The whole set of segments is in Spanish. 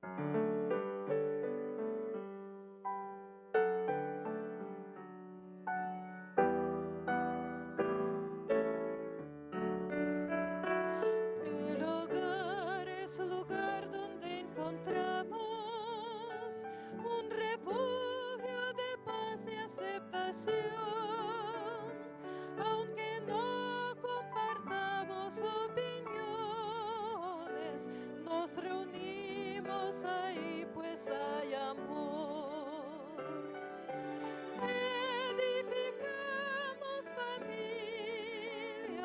El hogar es lugar donde encontramos un refugio de paz y aceptación. Aunque no compartamos opiniones, nos reunimos ahí pues hay amor. Edificamos familias,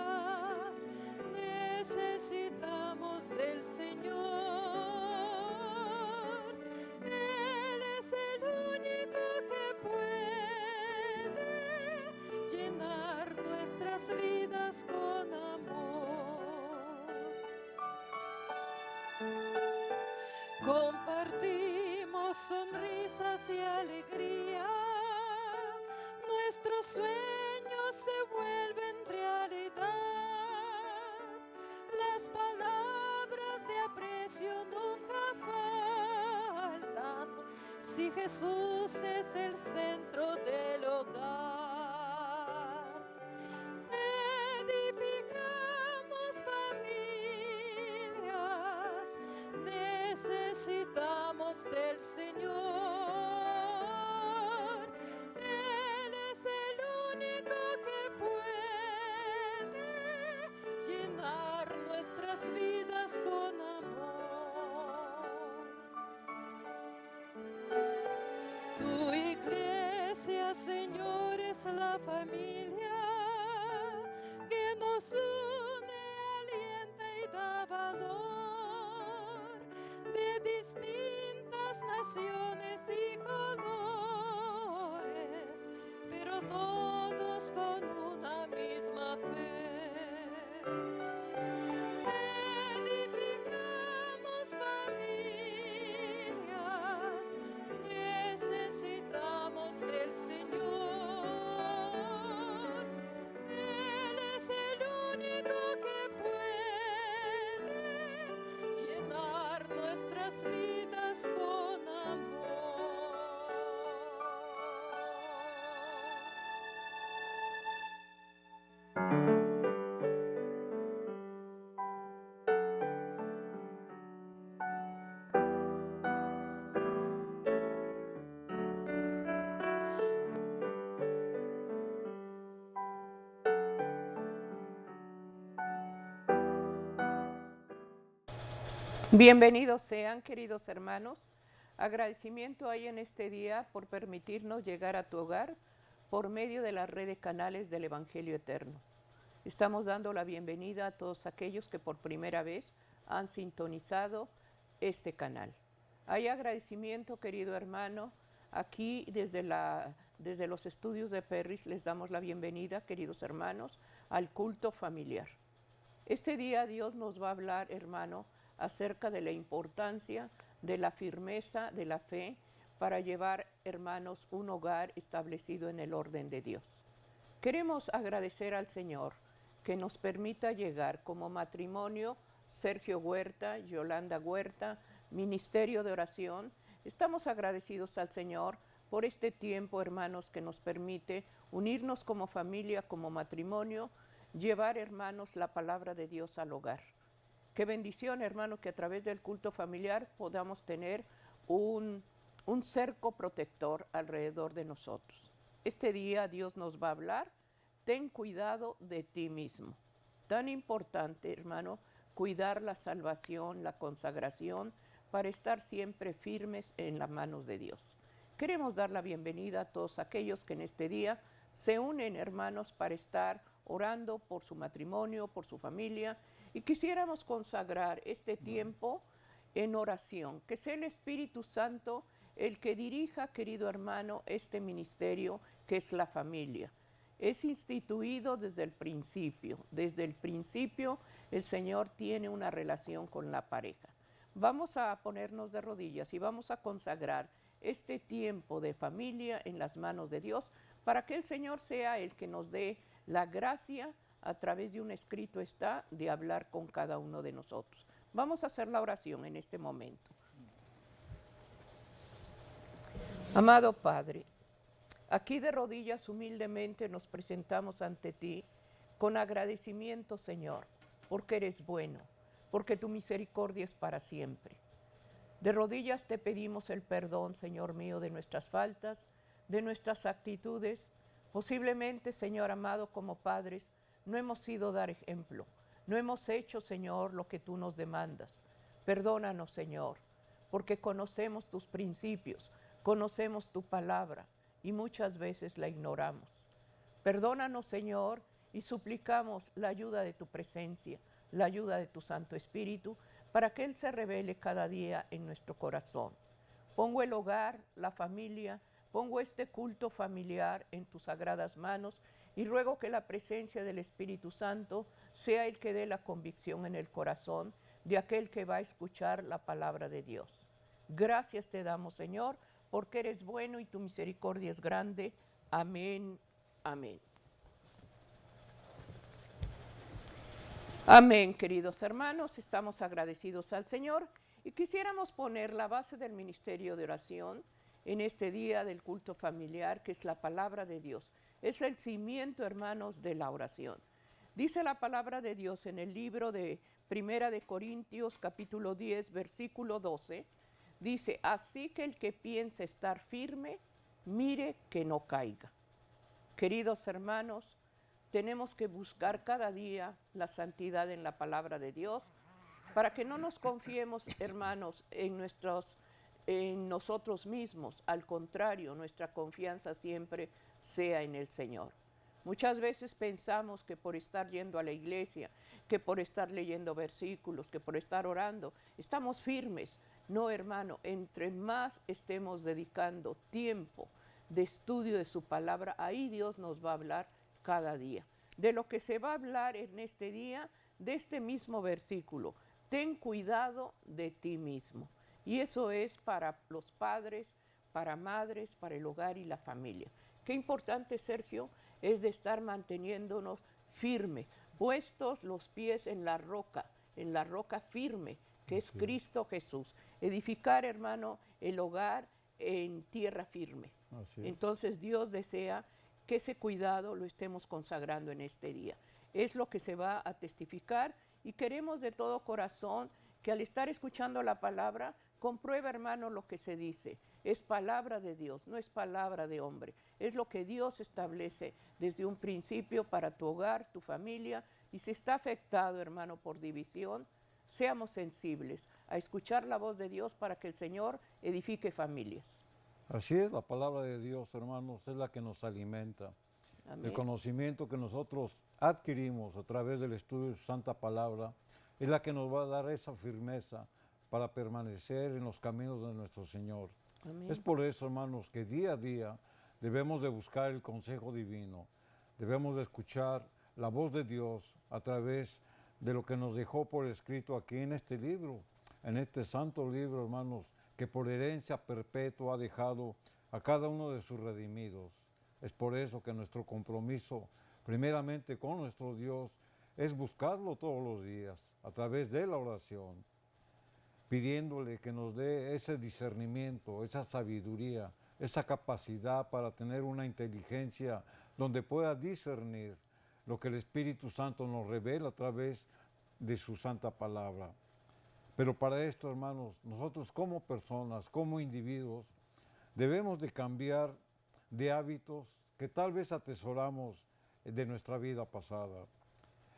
necesitamos del Señor. Él es el único que puede llenar nuestras vidas con amor. Compartimos sonrisas y alegría, nuestros sueños se vuelven realidad. Las palabras de aprecio nunca faltan si Jesús es el centro del hogar. Edificamos familias, necesitamos del Señor. Él es el único que puede llenar nuestras vidas con amor. Tu iglesia, Señor, es la familia que nos une, alienta y da valor, de distintas naciones y colores, pero todos con una misma fe. Edificamos familias, necesitamos del Señor. Él es el único que puede llenar nuestras vidas con amor. Bienvenidos sean, queridos hermanos. Agradecimiento hay en este día por permitirnos llegar a tu hogar por medio de la red de canales del Evangelio Eterno. Estamos dando la bienvenida a todos aquellos que por primera vez han sintonizado este canal. Hay agradecimiento, querido hermano. Aquí desde los estudios de Perris les damos la bienvenida, queridos hermanos, al culto familiar. Este día Dios nos va a hablar, hermano, acerca de la importancia de la firmeza de la fe para llevar, hermanos, un hogar establecido en el orden de Dios. Queremos agradecer al Señor que nos permita llegar como matrimonio Sergio Huerta, Yolanda Huerta, Ministerio de Oración. Estamos agradecidos al Señor por este tiempo, hermanos, que nos permite unirnos como familia, como matrimonio, llevar, hermanos, la palabra de Dios al hogar. Qué bendición, hermano, que a través del culto familiar podamos tener un cerco protector alrededor de nosotros. Este día Dios nos va a hablar, ten cuidado de ti mismo. Tan importante, hermano, cuidar la salvación, la consagración, para estar siempre firmes en las manos de Dios. Queremos dar la bienvenida a todos aquellos que en este día se unen, hermanos, para estar orando por su matrimonio, por su familia, y quisiéramos consagrar este tiempo en oración, que sea el Espíritu Santo el que dirija, querido hermano, este ministerio que es la familia. Es instituido desde el principio. Desde el principio el Señor tiene una relación con la pareja. Vamos a ponernos de rodillas y vamos a consagrar este tiempo de familia en las manos de Dios para que el Señor sea el que nos dé la gracia a través de un escrito está de hablar con cada uno de nosotros. Vamos a hacer la oración en este momento. Amado Padre, aquí de rodillas humildemente nos presentamos ante ti con agradecimiento, Señor, porque eres bueno, porque tu misericordia es para siempre. De rodillas te pedimos el perdón, Señor mío, de nuestras faltas, de nuestras actitudes. Posiblemente, Señor amado, como padres, no hemos sido dar ejemplo. No hemos hecho, Señor, lo que tú nos demandas. Perdónanos, Señor, porque conocemos tus principios, conocemos tu palabra y muchas veces la ignoramos. Perdónanos, Señor, y suplicamos la ayuda de tu presencia, la ayuda de tu Santo Espíritu, para que Él se revele cada día en nuestro corazón. Pongo el hogar, la familia, pongo este culto familiar en tus sagradas manos y ruego que la presencia del Espíritu Santo sea el que dé la convicción en el corazón de aquel que va a escuchar la palabra de Dios. Gracias te damos, Señor, porque eres bueno y tu misericordia es grande. Amén, amén. Amén, queridos hermanos, estamos agradecidos al Señor y quisiéramos poner la base del ministerio de oración en este día del culto familiar, que es la palabra de Dios. Es el cimiento, hermanos, de la oración. Dice la palabra de Dios en el libro de Primera de Corintios, capítulo 10, versículo 12, dice, así que el que piensa estar firme, mire que no caiga. Queridos hermanos, tenemos que buscar cada día la santidad en la palabra de Dios para que no nos confiemos, hermanos, en nosotros mismos. Al contrario, nuestra confianza siempre sea en el Señor. Muchas veces pensamos que por estar yendo a la iglesia, que por estar leyendo versículos, que por estar orando, estamos firmes. No, hermano, entre más estemos dedicando tiempo de estudio de su palabra, ahí Dios nos va a hablar cada día. De lo que se va a hablar en este día, de este mismo versículo, ten cuidado de ti mismo. Y eso es para los padres, para madres, para el hogar y la familia. Qué importante, Sergio, es de estar manteniéndonos firme, puestos los pies en la roca firme, que es Cristo Jesús. Edificar, hermano, el hogar en tierra firme. Entonces Dios desea que ese cuidado lo estemos consagrando en este día. Es lo que se va a testificar y queremos de todo corazón que al estar escuchando la palabra, comprueba, hermano, lo que se dice. Es palabra de Dios, no es palabra de hombre. Es lo que Dios establece desde un principio para tu hogar, tu familia. Y si está afectado, hermano, por división, seamos sensibles a escuchar la voz de Dios para que el Señor edifique familias. Así es, la palabra de Dios, hermanos, es la que nos alimenta. Amén. El conocimiento que nosotros adquirimos a través del estudio de su santa palabra es la que nos va a dar esa firmeza para permanecer en los caminos de nuestro Señor. Amén. Es por eso, hermanos, que día a día debemos de buscar el consejo divino, debemos de escuchar la voz de Dios a través de lo que nos dejó por escrito aquí en este libro, en este santo libro, hermanos, que por herencia perpetua ha dejado a cada uno de sus redimidos. Es por eso que nuestro compromiso, primeramente con nuestro Dios, es buscarlo todos los días, a través de la oración, pidiéndole que nos dé ese discernimiento, esa sabiduría, esa capacidad para tener una inteligencia donde pueda discernir lo que el Espíritu Santo nos revela a través de su santa palabra. Pero para esto, hermanos, nosotros como personas, como individuos, debemos de cambiar de hábitos que tal vez atesoramos de nuestra vida pasada.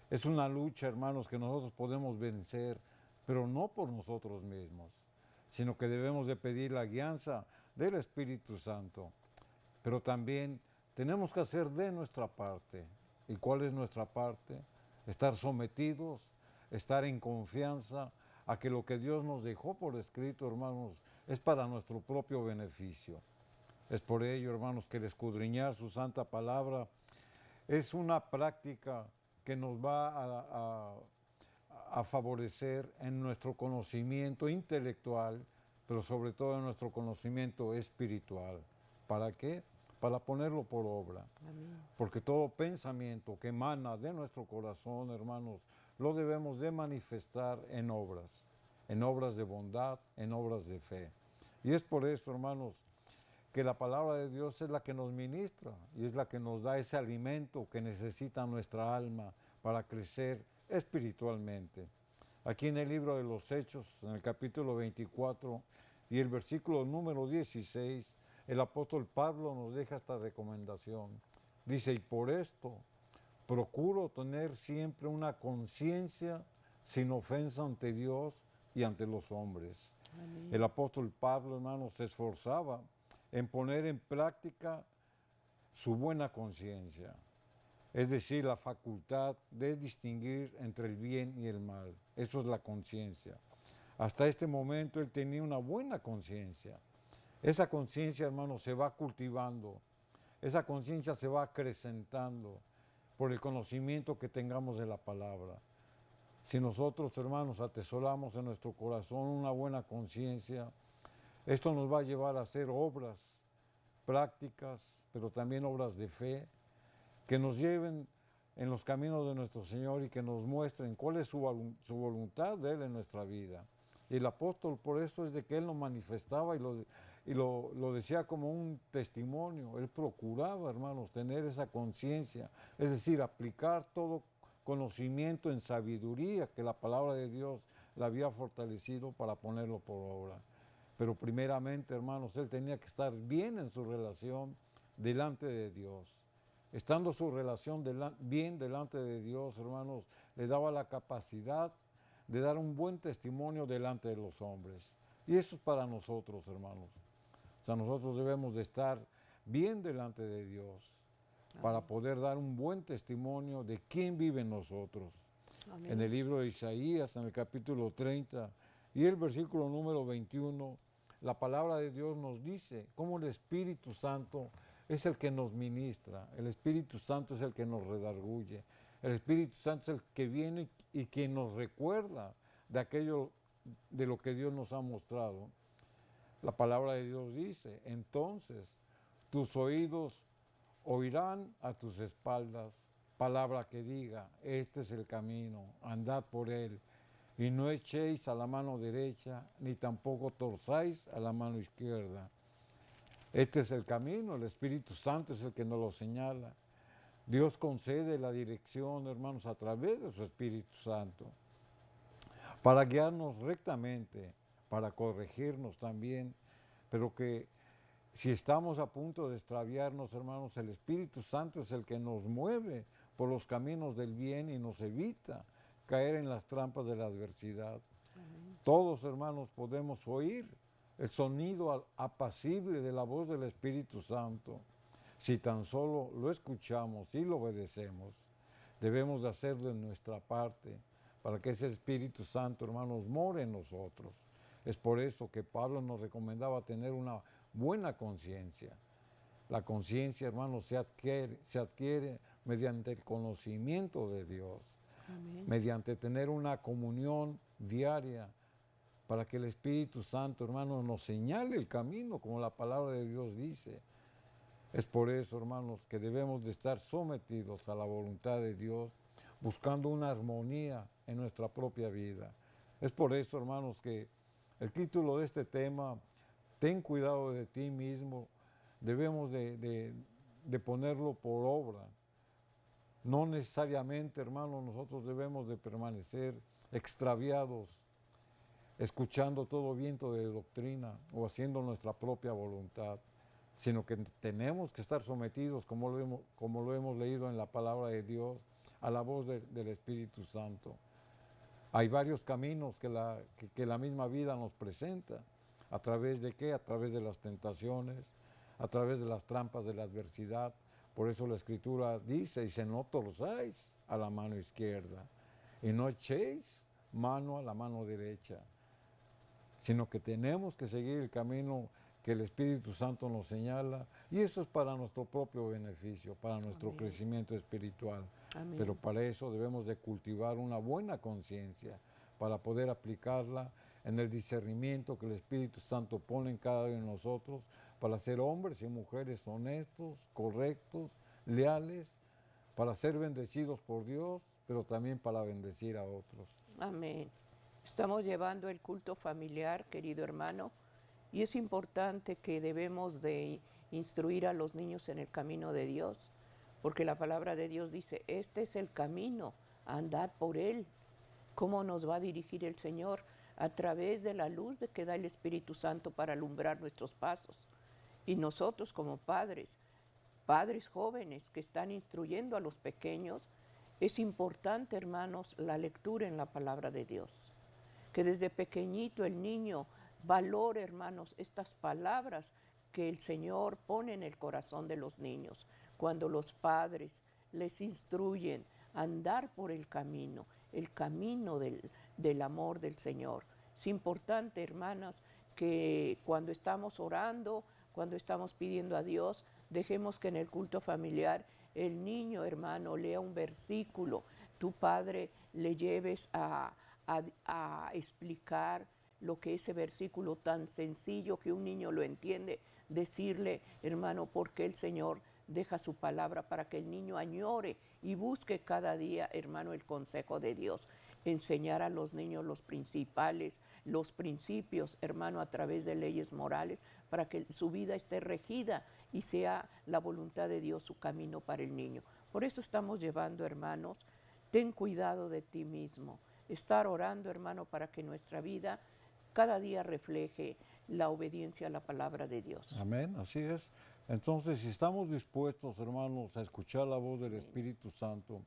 Es una lucha, hermanos, que nosotros podemos vencer, pero no por nosotros mismos, sino que debemos de pedir la guianza del Espíritu Santo. Pero también tenemos que hacer de nuestra parte. ¿Y cuál es nuestra parte? Estar sometidos, estar en confianza a que lo que Dios nos dejó por escrito, hermanos, es para nuestro propio beneficio. Es por ello, hermanos, que el escudriñar su santa palabra es una práctica que nos va a favorecer en nuestro conocimiento intelectual, pero sobre todo en nuestro conocimiento espiritual. ¿Para qué? Para ponerlo por obra. Amén. Porque todo pensamiento que emana de nuestro corazón, hermanos, lo debemos de manifestar en obras de bondad, en obras de fe. Y es por eso, hermanos, que la palabra de Dios es la que nos ministra y es la que nos da ese alimento que necesita nuestra alma para crecer espiritualmente. Aquí en el libro de los Hechos, en el capítulo 24 y el versículo número 16, el apóstol Pablo nos deja esta recomendación. Dice, y por esto procuro tener siempre una conciencia sin ofensa ante Dios y ante los hombres. Amén. El apóstol Pablo, hermanos, se esforzaba en poner en práctica su buena conciencia, es decir, la facultad de distinguir entre el bien y el mal. Eso es la conciencia. Hasta este momento él tenía una buena conciencia. Esa conciencia, hermanos, se va cultivando, esa conciencia se va acrecentando por el conocimiento que tengamos de la palabra. Si nosotros, hermanos, atesoramos en nuestro corazón una buena conciencia, esto nos va a llevar a hacer obras prácticas, pero también obras de fe, que nos lleven en los caminos de nuestro Señor y que nos muestren cuál es su voluntad de Él en nuestra vida. Y el apóstol por eso es de que Él lo manifestaba y lo decía como un testimonio. Él procuraba, hermanos, tener esa conciencia, es decir, aplicar todo conocimiento en sabiduría que la palabra de Dios la había fortalecido para ponerlo por obra. Pero primeramente, hermanos, él tenía que estar bien en su relación delante de Dios. Estando su relación bien delante de Dios, hermanos, le daba la capacidad de dar un buen testimonio delante de los hombres. Y eso es para nosotros, hermanos. O sea, nosotros debemos de estar bien delante de Dios para poder dar un buen testimonio de quién vive en nosotros. Amén. En el libro de Isaías, en el capítulo 30 y el versículo número 21, la palabra de Dios nos dice cómo el Espíritu Santo es el que nos ministra, el Espíritu Santo es el que nos redarguye, el Espíritu Santo es el que viene y que nos recuerda de aquello de lo que Dios nos ha mostrado. La palabra de Dios dice, entonces tus oídos oirán a tus espaldas palabra que diga, este es el camino, andad por él, y no echéis a la mano derecha, ni tampoco torzáis a la mano izquierda. Este es el camino, el Espíritu Santo es el que nos lo señala. Dios concede la dirección, hermanos, a través de su Espíritu Santo, para guiarnos rectamente, para corregirnos también, pero que si estamos a punto de extraviarnos, hermanos, el Espíritu Santo es el que nos mueve por los caminos del bien y nos evita caer en las trampas de la adversidad. Todos, hermanos, podemos oír el sonido apacible de la voz del Espíritu Santo. Si tan solo lo escuchamos y lo obedecemos, debemos de hacer de nuestra parte para que ese Espíritu Santo, hermanos, more en nosotros. Es por eso que Pablo nos recomendaba tener una buena conciencia. La conciencia, hermanos, se adquiere mediante el conocimiento de Dios, Amén. mediante tener una comunión diaria, para que el Espíritu Santo, hermanos, nos señale el camino, como la palabra de Dios dice. Es por eso, hermanos, que debemos de estar sometidos a la voluntad de Dios, buscando una armonía en nuestra propia vida. Es por eso, hermanos, que el título de este tema, ten cuidado de ti mismo, debemos de ponerlo por obra. No necesariamente, hermanos, nosotros debemos de permanecer extraviados, escuchando todo viento de doctrina o haciendo nuestra propia voluntad, sino que tenemos que estar sometidos, como lo hemos leído en la palabra de Dios, a la voz del Espíritu Santo. Hay varios caminos que la misma vida nos presenta. ¿A través de qué? A través de las tentaciones, a través de las trampas de la adversidad. Por eso la Escritura dice, y no torzáis a la mano izquierda, y no echéis mano a la mano derecha, sino que tenemos que seguir el camino que el Espíritu Santo nos señala, y eso es para nuestro propio beneficio, para nuestro Amén. crecimiento espiritual. Amén. Pero para eso debemos de cultivar una buena conciencia, para poder aplicarla en el discernimiento que el Espíritu Santo pone en cada uno de nosotros, para ser hombres y mujeres honestos, correctos, leales, para ser bendecidos por Dios, pero también para bendecir a otros. Amén. Estamos llevando el culto familiar, querido hermano, Y es importante que debemos de instruir a los niños en el camino de Dios, porque la palabra de Dios dice, este es el camino, andad por él. ¿Cómo nos va a dirigir el Señor? A través de la luz de que da el Espíritu Santo para alumbrar nuestros pasos. Y nosotros como padres, padres jóvenes que están instruyendo a los pequeños, es importante, hermanos, la lectura en la palabra de Dios. Que desde pequeñito el niño valore, hermanos, estas palabras que el Señor pone en el corazón de los niños. Cuando los padres les instruyen a andar por el camino del amor del Señor. Es importante, hermanas, que cuando estamos orando, cuando estamos pidiendo a Dios, dejemos que en el culto familiar el niño, hermano, lea un versículo, tu padre le lleves a explicar lo que ese versículo tan sencillo que un niño lo entiende, decirle, hermano, por qué el Señor deja su palabra para que el niño añore y busque cada día, hermano, el consejo de Dios. Enseñar a los niños los principios, hermano, a través de leyes morales, para que su vida esté regida y sea la voluntad de Dios su camino para el niño. Por eso estamos llevando, hermanos, ten cuidado de ti mismo. Estar orando, hermano, para que nuestra vida cada día refleje la obediencia a la palabra de Dios. Amén, así es. Entonces, si estamos dispuestos, hermanos, a escuchar la voz del Espíritu Santo,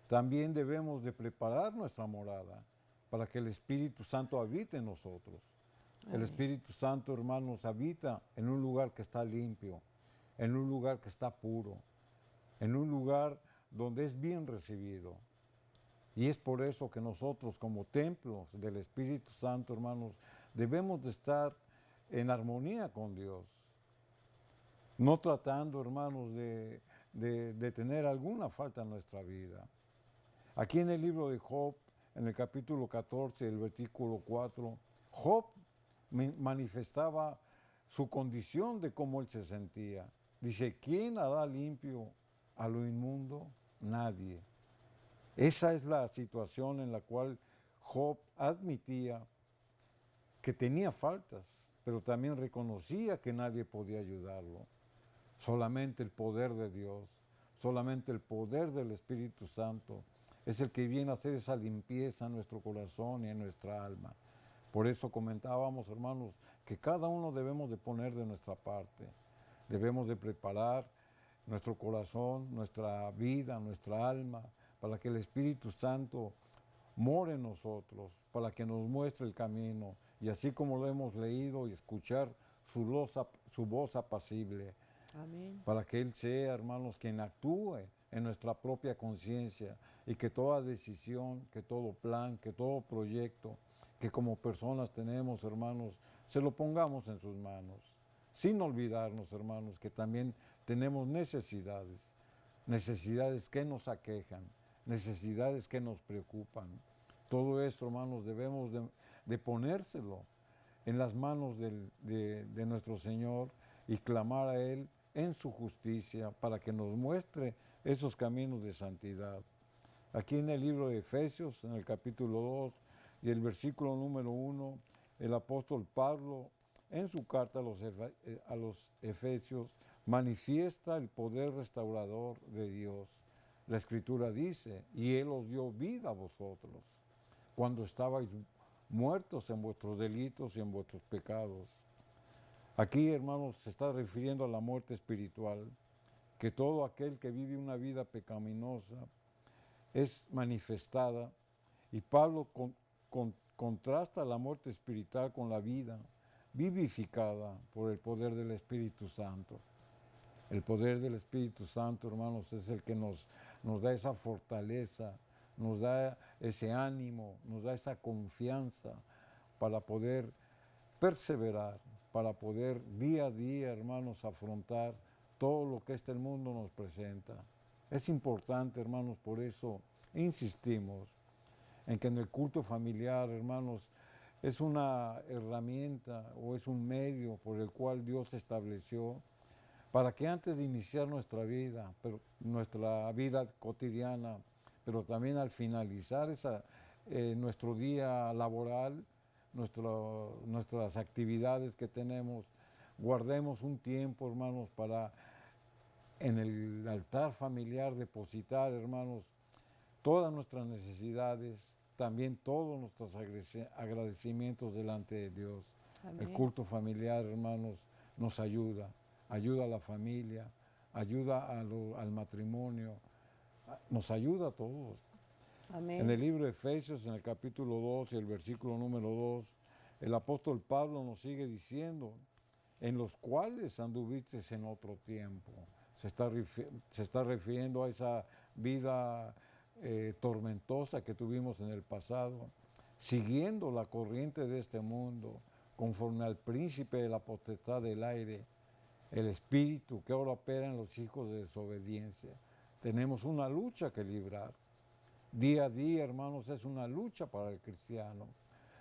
también debemos de preparar nuestra morada para que el Espíritu Santo habite en nosotros. El Espíritu Santo, hermanos, habita en un lugar que está limpio, en un lugar que está puro, en un lugar donde es bien recibido. Y es por eso que nosotros, como templos del Espíritu Santo, hermanos, debemos de estar en armonía con Dios. No tratando, hermanos, de tener alguna falta en nuestra vida. Aquí en el libro de Job, en el capítulo 14, el versículo 4, Job manifestaba su condición de cómo él se sentía. Dice, ¿quién hará limpio a lo inmundo? Nadie. Esa es la situación en la cual Job admitía que tenía faltas, pero también reconocía que nadie podía ayudarlo. Solamente el poder de Dios, solamente el poder del Espíritu Santo es el que viene a hacer esa limpieza en nuestro corazón y en nuestra alma. Por eso comentábamos, hermanos, que cada uno debemos de poner de nuestra parte. Debemos de preparar nuestro corazón, nuestra vida, nuestra alma, para que el Espíritu Santo more en nosotros, para que nos muestre el camino. Y así como lo hemos leído y escuchar su voz apacible. Amén. Para que Él sea, hermanos, quien actúe en nuestra propia conciencia y que toda decisión, que todo plan, que todo proyecto que como personas tenemos, hermanos, se lo pongamos en sus manos. Sin olvidarnos, hermanos, que también tenemos necesidades que nos aquejan, necesidades que nos preocupan. Todo esto, hermanos, debemos de ponérselo en las manos de nuestro Señor y clamar a Él en su justicia para que nos muestre esos caminos de santidad. Aquí en el libro de Efesios, en el capítulo 2 y el versículo número 1, el apóstol Pablo, en su carta a los Efesios, manifiesta el poder restaurador de Dios. La Escritura dice, y Él os dio vida a vosotros, cuando estabais muertos en vuestros delitos y en vuestros pecados. Aquí, hermanos, se está refiriendo a la muerte espiritual, que todo aquel que vive una vida pecaminosa es manifestada, y Pablo contrasta la muerte espiritual con la vida vivificada por el poder del Espíritu Santo. El poder del Espíritu Santo, hermanos, es el que nos da esa fortaleza, nos da ese ánimo, nos da esa confianza para poder perseverar, para poder día a día, hermanos, afrontar todo lo que este mundo nos presenta. Es importante, hermanos, por eso insistimos en que en el culto familiar, hermanos, es una herramienta o es un medio por el cual Dios estableció para que antes de iniciar nuestra vida cotidiana, pero también al finalizar nuestro día laboral, nuestras actividades que tenemos, guardemos un tiempo, hermanos, para en el altar familiar depositar, hermanos, todas nuestras necesidades, también todos nuestros agradecimientos delante de Dios. Amén. El culto familiar, hermanos, nos ayuda a la familia, ayuda al matrimonio, nos ayuda a todos. Amén. En el libro de Efesios, en el capítulo 2 y el versículo número 2, el apóstol Pablo nos sigue diciendo, en los cuales anduviste en otro tiempo. Se está refiriendo a esa vida tormentosa que tuvimos en el pasado, siguiendo la corriente de este mundo, conforme al príncipe de la potestad del aire, el espíritu que ahora opera en los hijos de desobediencia. Tenemos una lucha que librar. Día a día, hermanos, es una lucha para el cristiano.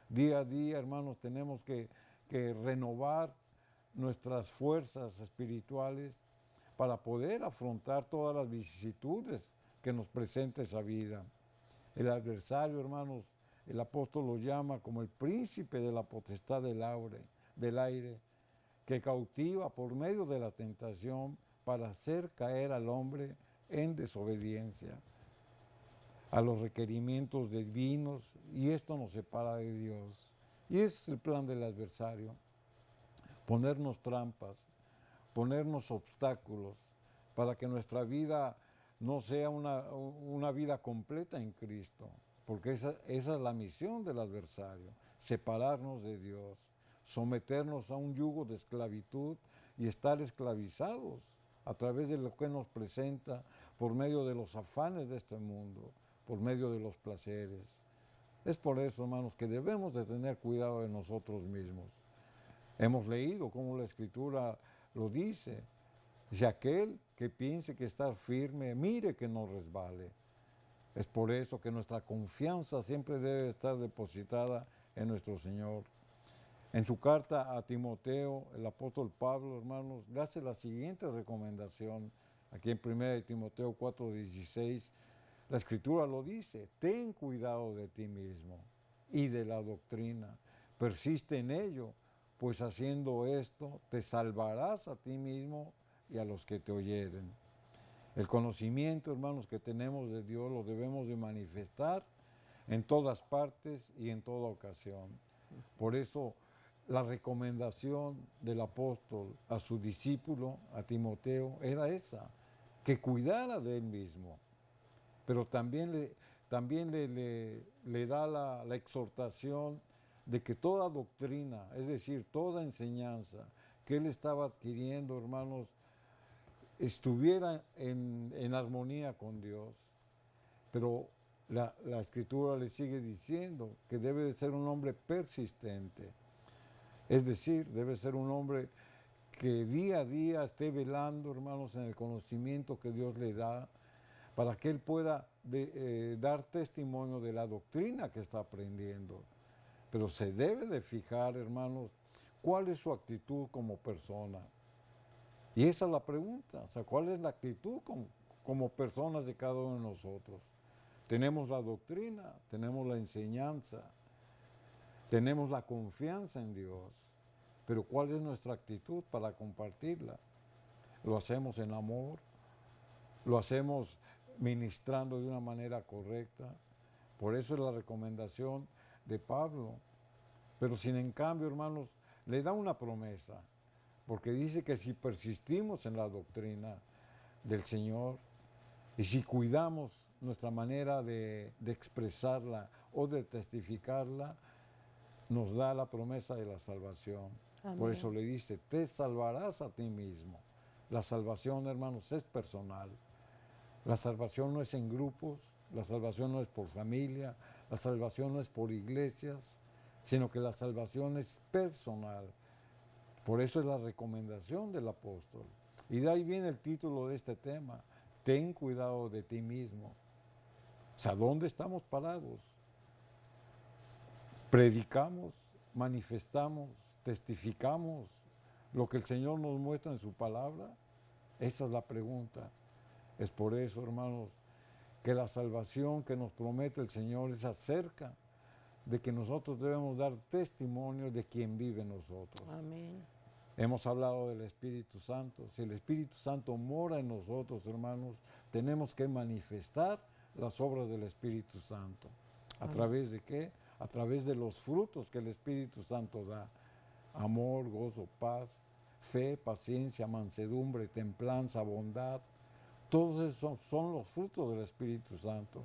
Día a día, hermanos, tenemos que renovar nuestras fuerzas espirituales para poder afrontar todas las vicisitudes que nos presenta esa vida. El adversario, hermanos, el apóstol lo llama como el príncipe de la potestad del aire, que cautiva por medio de la tentación para hacer caer al hombre en desobediencia a los requerimientos divinos, y esto nos separa de Dios. Y ese es el plan del adversario, ponernos trampas, ponernos obstáculos para que nuestra vida no sea una vida completa en Cristo, porque esa es la misión del adversario, separarnos de Dios, someternos a un yugo de esclavitud y estar esclavizados a través de lo que nos presenta por medio de los afanes de este mundo, por medio de los placeres. Es por eso, hermanos, que debemos de tener cuidado de nosotros mismos. Hemos leído cómo la Escritura lo dice. Si aquel que piense que está firme, mire que no resbale. Es por eso que nuestra confianza siempre debe estar depositada en nuestro Señor. En su carta a Timoteo, el apóstol Pablo, hermanos, le hace la siguiente recomendación. Aquí en 1 Timoteo 4:16, la Escritura lo dice: ten cuidado de ti mismo y de la doctrina. Persiste en ello, pues haciendo esto te salvarás a ti mismo y a los que te oyeren. El conocimiento, hermanos, que tenemos de Dios lo debemos de manifestar en todas partes y en toda ocasión. Por eso la recomendación del apóstol a su discípulo, a Timoteo, era esa, que cuidara de él mismo. Pero también le da la exhortación de que toda doctrina, es decir, toda enseñanza que él estaba adquiriendo, hermanos, estuviera en armonía con Dios. Pero la Escritura le sigue diciendo que debe de ser un hombre persistente. Es decir, debe ser un hombre que día a día esté velando, hermanos, en el conocimiento que Dios le da, para que él pueda dar testimonio de la doctrina que está aprendiendo. Pero se debe de fijar, hermanos, cuál es su actitud como persona. Y esa es la pregunta, o sea, ¿cuál es la actitud como personas de cada uno de nosotros? Tenemos la doctrina, tenemos la enseñanza, tenemos la confianza en Dios, pero ¿cuál es nuestra actitud para compartirla? ¿Lo hacemos en amor? ¿Lo hacemos ministrando de una manera correcta? Por eso es la recomendación de Pablo. Pero sin en cambio, hermanos, le da una promesa, porque dice que si persistimos en la doctrina del Señor y si cuidamos nuestra manera de expresarla o de testificarla, nos da la promesa de la salvación. Amén. Por eso le dice, te salvarás a ti mismo. La salvación, hermanos, es personal. La salvación no es en grupos, la salvación no es por familia, la salvación no es por iglesias, sino que la salvación es personal. Por eso es la recomendación del apóstol. Y de ahí viene el título de este tema, ten cuidado de ti mismo. O sea, ¿dónde estamos parados? Predicamos, manifestamos, testificamos lo que el Señor nos muestra en su palabra. Esa es la pregunta. Es por eso, hermanos, que la salvación que nos promete el Señor es acerca de que nosotros debemos dar testimonio de quien vive en nosotros. Amén. Hemos hablado del Espíritu Santo. Si el Espíritu Santo mora en nosotros, hermanos, tenemos que manifestar las obras del Espíritu Santo. ¿A través de qué? A través de los frutos que el Espíritu Santo da. Amor, gozo, paz, fe, paciencia, mansedumbre, templanza, bondad. Todos esos son los frutos del Espíritu Santo.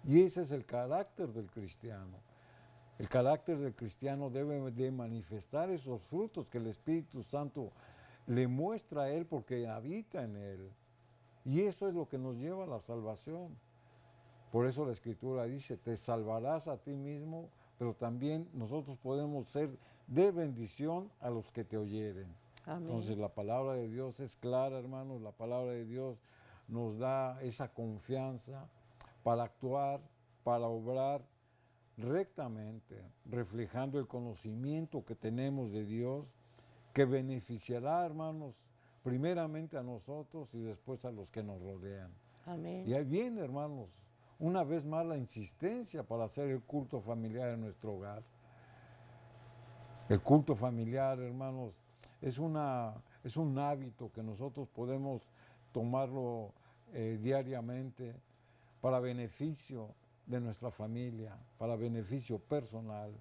Y ese es el carácter del cristiano. El carácter del cristiano debe de manifestar esos frutos que el Espíritu Santo le muestra a él porque habita en él. Y eso es lo que nos lleva a la salvación. Por eso la Escritura dice, te salvarás a ti mismo, pero también nosotros podemos ser de bendición a los que te oyeren. Amén. Entonces la palabra de Dios es clara, hermanos, la palabra de Dios nos da esa confianza para actuar, para obrar rectamente, reflejando el conocimiento que tenemos de Dios, que beneficiará, hermanos, primeramente a nosotros y después a los que nos rodean. Amén. Y ahí viene, hermanos, una vez más la insistencia para hacer el culto familiar en nuestro hogar. El culto familiar, hermanos, es un hábito que nosotros podemos tomarlo diariamente para beneficio de nuestra familia, para beneficio personal,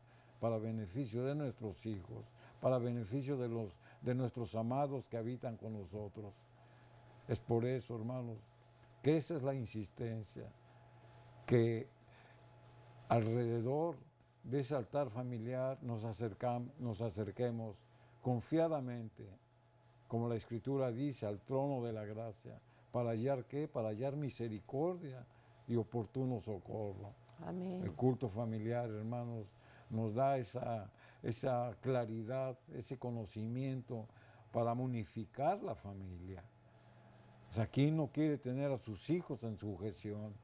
para beneficio de nuestros hijos, para beneficio de nuestros amados que habitan con nosotros. Es por eso, hermanos, que esa es la insistencia, que alrededor de ese altar familiar nos acerquemos confiadamente, como la Escritura dice, al trono de la gracia. ¿Para hallar qué? Para hallar misericordia y oportuno socorro. Amén. El culto familiar, hermanos, nos da esa claridad, ese conocimiento para unificar la familia. O sea, ¿quién no quiere tener a sus hijos en sujeción?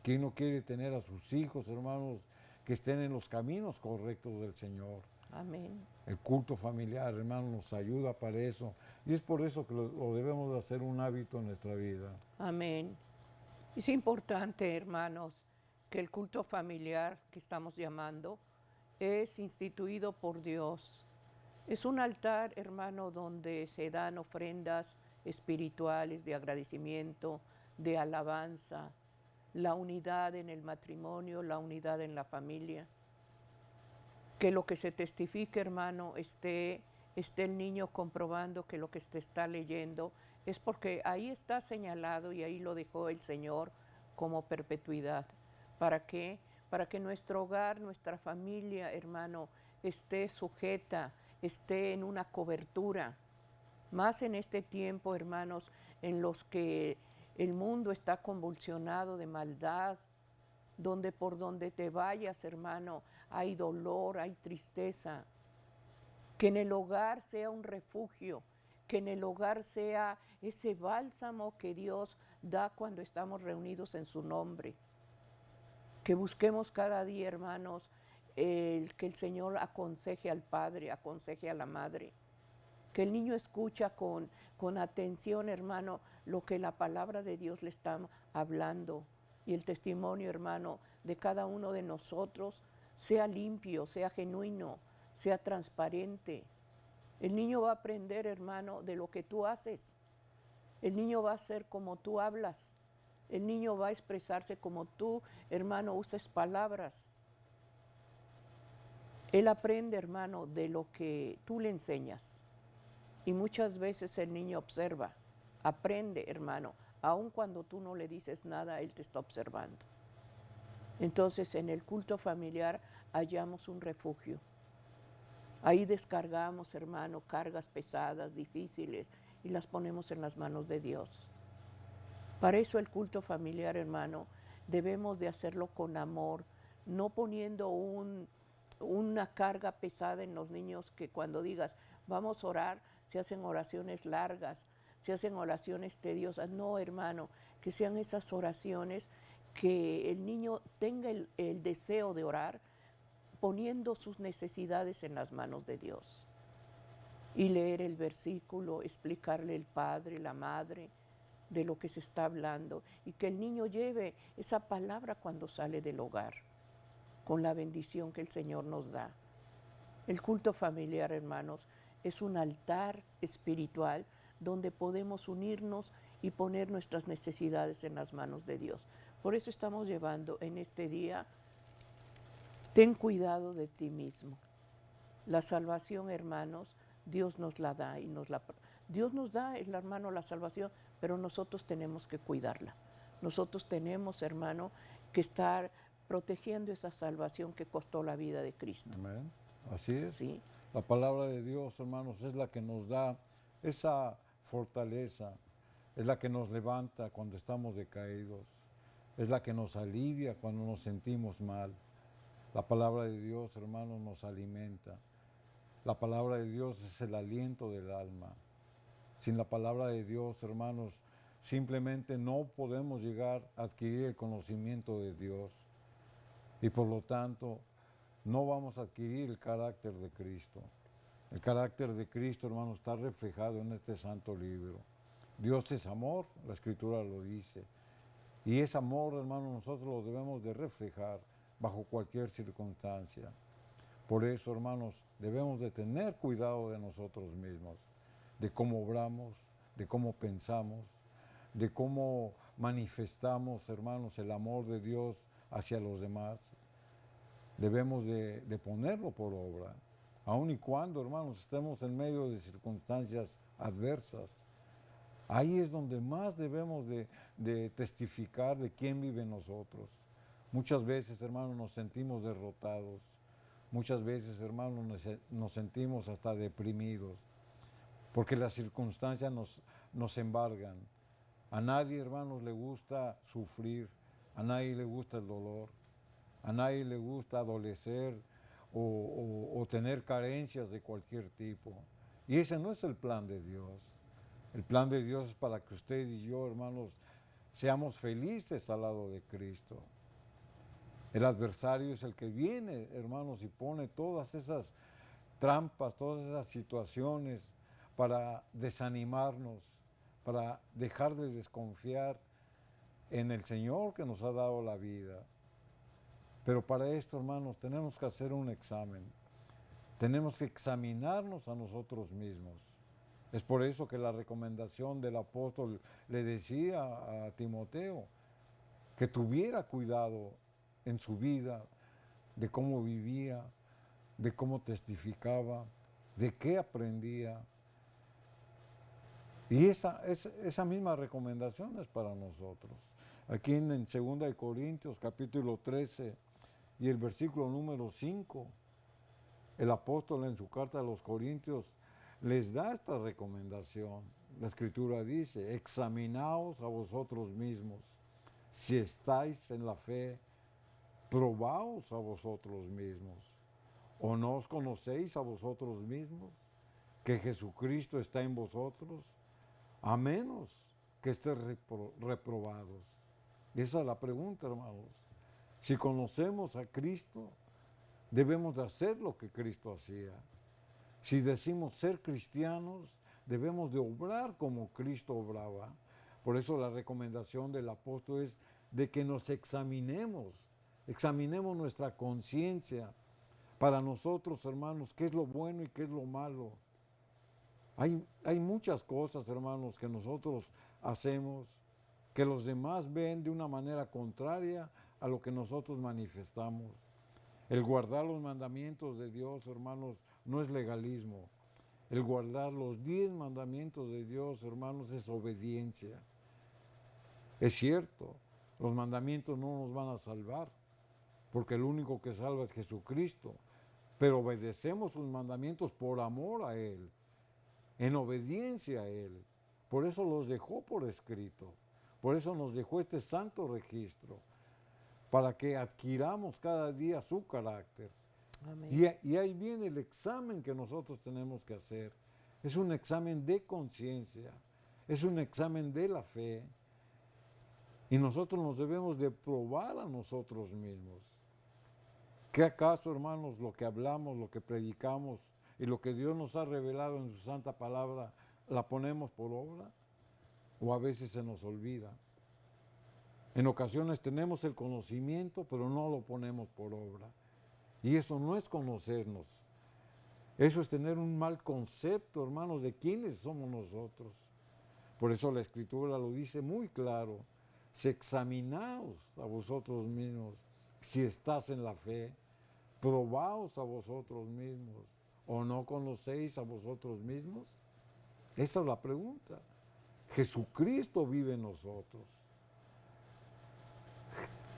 ¿Quién no quiere tener a sus hijos, hermanos, que estén en los caminos correctos del Señor? Amén. El culto familiar, hermanos, nos ayuda para eso. Y es por eso que lo debemos de hacer un hábito en nuestra vida. Amén. Es importante, hermanos, que el culto familiar que estamos llamando es instituido por Dios. Es un altar, hermano, donde se dan ofrendas espirituales de agradecimiento, de alabanza, la unidad en el matrimonio, la unidad en la familia. Que lo que se testifique, hermano, esté el niño comprobando que lo que se está leyendo es porque ahí está señalado y ahí lo dejó el Señor como perpetuidad. ¿Para qué? Para que nuestro hogar, nuestra familia, hermano, esté sujeta, esté en una cobertura. Más en este tiempo, hermanos, en los que el mundo está convulsionado de maldad, donde por donde te vayas, hermano, hay dolor, hay tristeza. Que en el hogar sea un refugio, que en el hogar sea ese bálsamo que Dios da cuando estamos reunidos en su nombre. Que busquemos cada día, hermanos, que el Señor aconseje al padre, aconseje a la madre. Que el niño escucha con atención, hermano, lo que la palabra de Dios le está hablando. Y el testimonio, hermano, de cada uno de nosotros sea limpio, sea genuino, sea transparente. El niño va a aprender, hermano, de lo que tú haces. El niño va a ser como tú hablas. El niño va a expresarse como tú, hermano, uses palabras. Él aprende, hermano, de lo que tú le enseñas. Y muchas veces el niño observa, aprende, hermano. Aun cuando tú no le dices nada, él te está observando. Entonces, en el culto familiar hallamos un refugio. Ahí descargamos, hermano, cargas pesadas, difíciles, y las ponemos en las manos de Dios. Para eso el culto familiar, hermano, debemos de hacerlo con amor, no poniendo una carga pesada en los niños que cuando digas, vamos a orar, se hacen oraciones largas, se hacen oraciones tediosas. No, hermano, que sean esas oraciones que el niño tenga el deseo de orar, poniendo sus necesidades en las manos de Dios. Y leer el versículo, explicarle el padre, la madre, de lo que se está hablando. Y que el niño lleve esa palabra cuando sale del hogar. con la bendición que el Señor nos da. El culto familiar, hermanos, es un altar espiritual donde podemos unirnos y poner nuestras necesidades en las manos de Dios. Por eso estamos llevando en este día, ten cuidado de ti mismo. La salvación, hermanos, Dios nos la da y Dios nos da, el hermano, la salvación, pero nosotros tenemos que cuidarla. Nosotros tenemos, hermano, que estar protegiendo esa salvación que costó la vida de Cristo. Amén. Así es. Sí. La palabra de Dios, hermanos, es la que nos da esa fortaleza, es la que nos levanta cuando estamos decaídos, es la que nos alivia cuando nos sentimos mal. La palabra de Dios, hermanos, nos alimenta. La palabra de Dios es el aliento del alma. Sin la palabra de Dios, hermanos, simplemente no podemos llegar a adquirir el conocimiento de Dios. Y por lo tanto, no vamos a adquirir el carácter de Cristo. El carácter de Cristo, hermanos, está reflejado en este santo libro. Dios es amor, la Escritura lo dice. Y ese amor, hermanos, nosotros lo debemos de reflejar bajo cualquier circunstancia. Por eso, hermanos, debemos de tener cuidado de nosotros mismos, de cómo obramos, de cómo pensamos, de cómo manifestamos, hermanos, el amor de Dios hacia los demás. Debemos de ponerlo por obra, aun y cuando, hermanos, estemos en medio de circunstancias adversas. Ahí es donde más debemos de testificar de quién vive en nosotros. Muchas veces, hermanos, nos sentimos derrotados. Muchas veces, hermanos, nos sentimos hasta deprimidos, porque las circunstancias nos embargan. A nadie, hermanos, le gusta sufrir, a nadie le gusta el dolor, a nadie le gusta adolecer o tener carencias de cualquier tipo. Y ese no es el plan de Dios. El plan de Dios es para que usted y yo, hermanos, seamos felices al lado de Cristo. El adversario es el que viene, hermanos, y pone todas esas trampas, todas esas situaciones para desanimarnos, para dejar de desconfiar en el Señor que nos ha dado la vida. Pero para esto, hermanos, tenemos que hacer un examen. Tenemos que examinarnos a nosotros mismos. Es por eso que la recomendación del apóstol le decía a Timoteo que tuviera cuidado en su vida, de cómo vivía, de cómo testificaba, de qué aprendía. Y esa misma recomendación es para nosotros. Aquí en 2 Corintios, capítulo 13, y el versículo número 5, el apóstol en su carta a los Corintios les da esta recomendación. La Escritura dice, examinaos a vosotros mismos, si estáis en la fe, probaos a vosotros mismos. ¿O no os conocéis a vosotros mismos que Jesucristo está en vosotros? A menos que estéis reprobados. Y esa es la pregunta, hermanos. Si conocemos a Cristo, debemos de hacer lo que Cristo hacía. Si decimos ser cristianos, debemos de obrar como Cristo obraba. Por eso la recomendación del apóstol es de que nos examinemos nuestra conciencia para nosotros, hermanos, qué es lo bueno y qué es lo malo. Hay muchas cosas, hermanos, que nosotros hacemos que los demás ven de una manera contraria a lo que nosotros manifestamos. El guardar los mandamientos de Dios, hermanos, no es legalismo. El guardar los 10 mandamientos de Dios, hermanos, es obediencia. Es cierto, los mandamientos no nos van a salvar, porque el único que salva es Jesucristo. Pero obedecemos sus mandamientos por amor a Él, en obediencia a Él. Por eso los dejó por escrito. Por eso nos dejó este santo registro, para que adquiramos cada día su carácter. Amén. Y ahí viene el examen que nosotros tenemos que hacer. Es un examen de conciencia, es un examen de la fe. Y nosotros nos debemos de probar a nosotros mismos. ¿Qué acaso, hermanos, lo que hablamos, lo que predicamos y lo que Dios nos ha revelado en su santa palabra, la ponemos por obra? ¿O a veces se nos olvida? En ocasiones tenemos el conocimiento, pero no lo ponemos por obra. Y eso no es conocernos. Eso es tener un mal concepto, hermanos, de quiénes somos nosotros. Por eso la Escritura lo dice muy claro. Si examinaos a vosotros mismos, si estás en la fe, probaos a vosotros mismos, o no conocéis a vosotros mismos. Esa es la pregunta. Jesucristo vive en nosotros.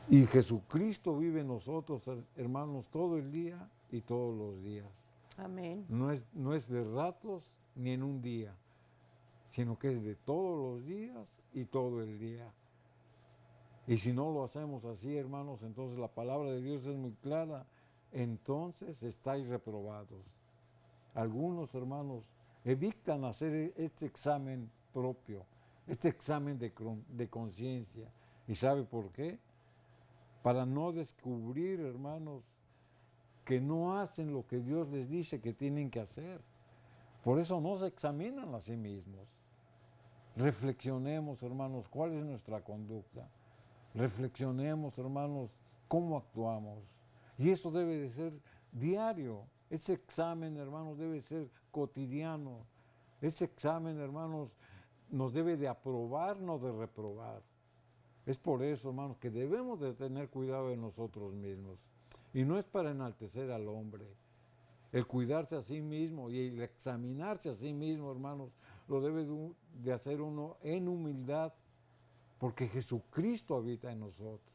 Y Jesucristo vive en nosotros, hermanos, todo el día y todos los días. Amén. No es de ratos ni en un día, sino que es de todos los días y todo el día. Y si no lo hacemos así, hermanos, entonces la palabra de Dios es muy clara. Entonces estáis reprobados. Algunos, hermanos, evitan hacer este examen propio, este examen de conciencia. ¿Y sabe por qué? Para no descubrir, hermanos, que no hacen lo que Dios les dice que tienen que hacer. Por eso no se examinan a sí mismos. Reflexionemos, hermanos, cuál es nuestra conducta. Reflexionemos, hermanos, cómo actuamos. Y eso debe de ser diario. Ese examen, hermanos, debe ser cotidiano. Ese examen, hermanos, nos debe de aprobar, no de reprobar. Es por eso, hermanos, que debemos de tener cuidado de nosotros mismos. Y no es para enaltecer al hombre. El cuidarse a sí mismo y el examinarse a sí mismo, hermanos, lo debe de hacer uno en humildad, porque Jesucristo habita en nosotros.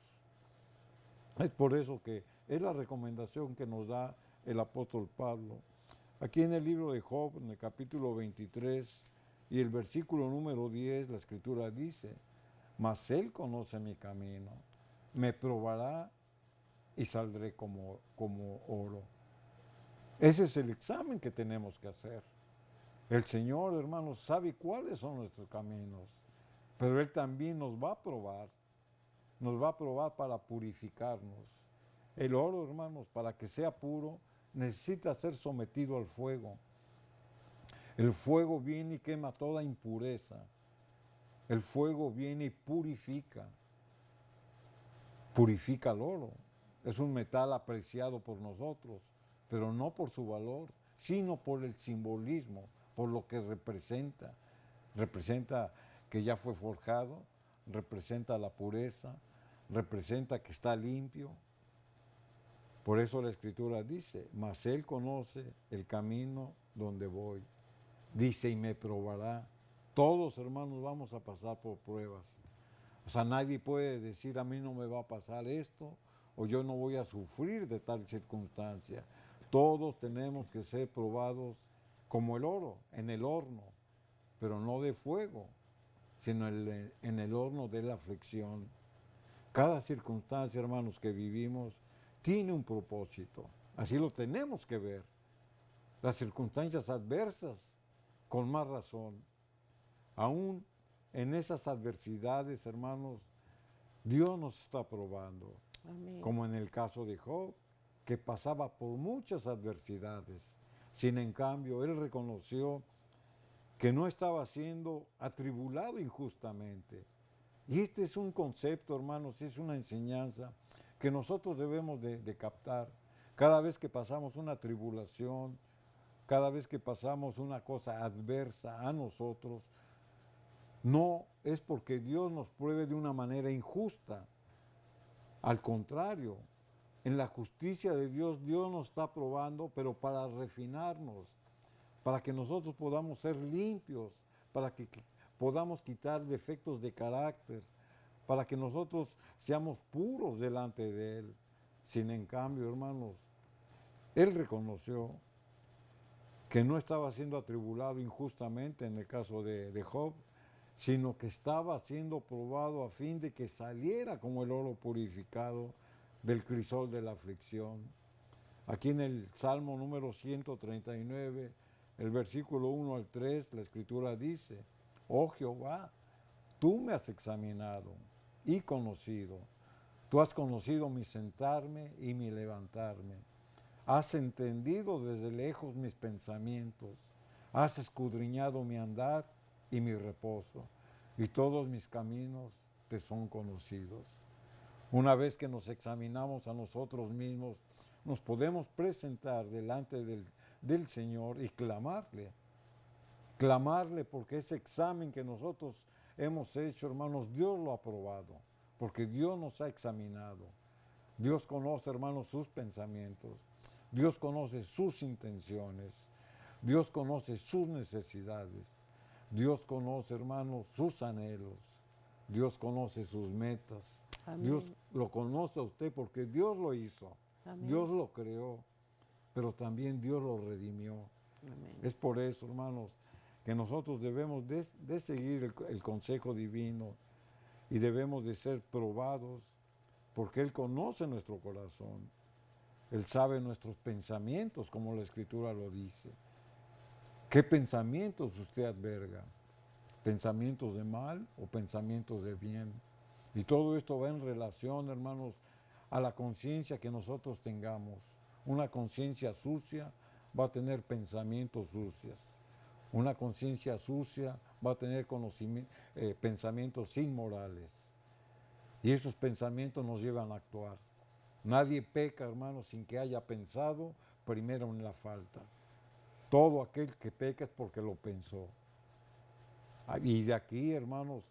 Es por eso que es la recomendación que nos da el apóstol Pablo. Aquí en el libro de Job, en el capítulo 23 y el versículo número 10, la Escritura dice: mas Él conoce mi camino, me probará y saldré como oro. Ese es el examen que tenemos que hacer. El Señor, hermanos, sabe cuáles son nuestros caminos, pero Él también nos va a probar para purificarnos. El oro, hermanos, para que sea puro, necesita ser sometido al fuego. El fuego viene y quema toda impureza. El fuego viene y purifica el oro. Es un metal apreciado por nosotros, pero no por su valor, sino por el simbolismo, por lo que representa. Representa que ya fue forjado, representa la pureza, representa que está limpio. Por eso la Escritura dice: mas Él conoce el camino donde voy. Dice: y me probará. Todos, hermanos, vamos a pasar por pruebas. O sea, nadie puede decir: a mí no me va a pasar esto, o yo no voy a sufrir de tal circunstancia. Todos tenemos que ser probados como el oro, en el horno, pero no de fuego, sino en el horno de la aflicción. Cada circunstancia, hermanos, que vivimos tiene un propósito. Así lo tenemos que ver. Las circunstancias adversas, con más razón. Aún en esas adversidades, hermanos, Dios nos está probando. Amén. Como en el caso de Job, que pasaba por muchas adversidades. Sin en cambio, él reconoció que no estaba siendo atribulado injustamente. Y este es un concepto, hermanos, es una enseñanza que nosotros debemos de captar. Cada vez que pasamos una tribulación, cada vez que pasamos una cosa adversa a nosotros, no es porque Dios nos pruebe de una manera injusta. Al contrario, en la justicia de Dios, Dios nos está probando, pero para refinarnos, para que nosotros podamos ser limpios, para que podamos quitar defectos de carácter, para que nosotros seamos puros delante de Él. Sin en cambio, hermanos, Él reconoció que no estaba siendo atribulado injustamente en el caso de Job, sino que estaba siendo probado a fin de que saliera como el oro purificado del crisol de la aflicción. Aquí en el Salmo número 139, el versículo 1 al 3, la Escritura dice: oh Jehová, tú me has examinado y conocido. Tú has conocido mi sentarme y mi levantarme. Has entendido desde lejos mis pensamientos. Has escudriñado mi andar y mi reposo, y todos mis caminos te son conocidos. Una vez que nos examinamos a nosotros mismos, nos podemos presentar delante del Señor y clamarle. Clamarle porque ese examen que nosotros hemos hecho, hermanos, Dios lo ha aprobado, porque Dios nos ha examinado. Dios conoce, hermanos, sus pensamientos. Dios conoce sus intenciones. Dios conoce sus necesidades. Dios conoce, hermanos, sus anhelos. Dios conoce sus metas. Amén. Dios lo conoce a usted porque Dios lo hizo. Amén. Dios lo creó, pero también Dios lo redimió. Amén. Es por eso, hermanos, que nosotros debemos de seguir el consejo divino y debemos de ser probados porque Él conoce nuestro corazón. Él sabe nuestros pensamientos, como la Escritura lo dice. ¿Qué pensamientos usted alberga? ¿Pensamientos de mal o pensamientos de bien? Y todo esto va en relación, hermanos, a la conciencia que nosotros tengamos. Una conciencia sucia va a tener pensamientos sucios. Una conciencia sucia va a tener pensamientos inmorales. Y esos pensamientos nos llevan a actuar. Nadie peca, hermanos, sin que haya pensado primero en la falta. Todo aquel que peca es porque lo pensó. Y de aquí, hermanos,